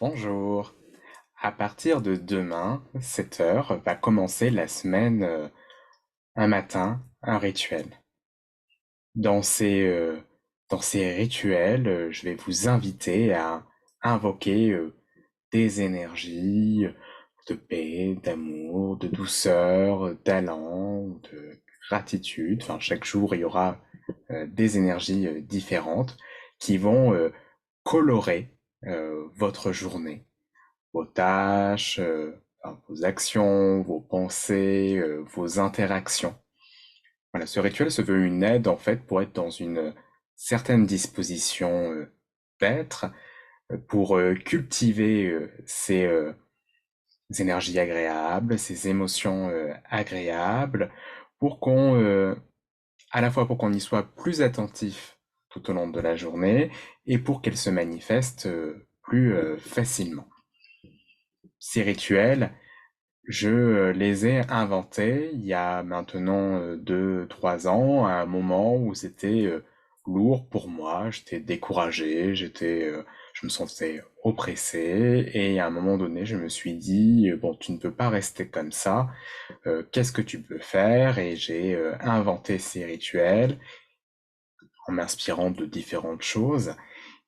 Bonjour. À partir de demain, 7 heures, va commencer la semaine, un matin, un rituel. Dans ces, euh, dans ces rituels, je vais vous inviter à invoquer des énergies de paix, d'amour, de douceur, d'allant, de gratitude. Enfin, chaque jour, il y aura des énergies différentes qui vont colorer votre journée, vos tâches, enfin, vos actions, vos pensées, vos interactions. Voilà, ce rituel se veut une aide en fait pour être dans une certaine disposition d'être, pour cultiver ces énergies agréables, ces émotions agréables, pour qu'on, à la fois pour qu'on y soit plus attentif tout au long de la journée et pour qu'elles se manifestent plus facilement. Ces rituels, je les ai inventés il y a maintenant 2, 3 ans, à un moment où c'était lourd pour moi, j'étais découragé, je me sentais oppressé, et à un moment donné, je me suis dit, bon, tu ne peux pas rester comme ça, qu'est-ce que tu peux faire? Et j'ai inventé ces rituels en m'inspirant de différentes choses,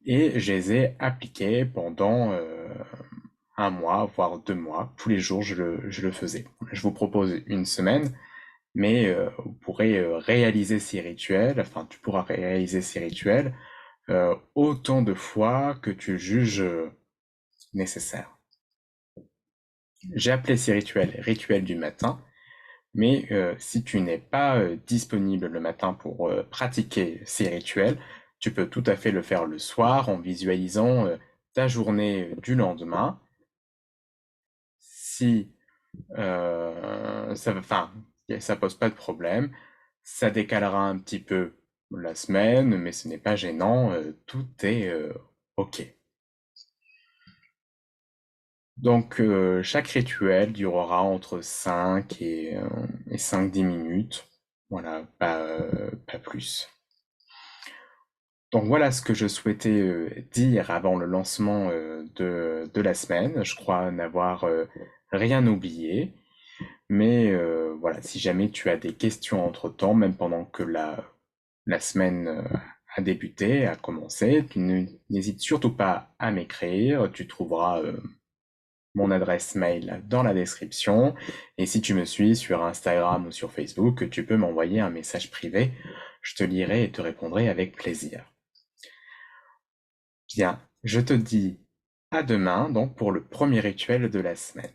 et je les ai appliqués pendant un mois, voire 2 mois. Tous les jours, je le faisais. Je vous propose une semaine, mais vous pourrez réaliser ces rituels, enfin, tu pourras réaliser ces rituels autant de fois que tu juges nécessaire. J'ai appelé ces rituels rituels du matin, mais si tu n'es pas disponible le matin pour pratiquer ces rituels, tu peux tout à fait le faire le soir en visualisant ta journée du lendemain. Si enfin, ça pose pas de problème. Ça décalera un petit peu la semaine, mais ce n'est pas gênant. Tout est OK. Donc, chaque rituel durera entre 5 et 5-10 minutes. Voilà, pas plus. Donc voilà ce que je souhaitais dire avant le lancement de la semaine. Je crois n'avoir rien oublié. Mais voilà, si jamais tu as des questions entre-temps, même pendant que la semaine a débuté, a commencé, n'hésite surtout pas à m'écrire. Tu trouveras mon adresse mail dans la description. Et si tu me suis sur Instagram ou sur Facebook, tu peux m'envoyer un message privé. Je te lirai et te répondrai avec plaisir. Bien, je te dis à demain donc pour le premier rituel de la semaine.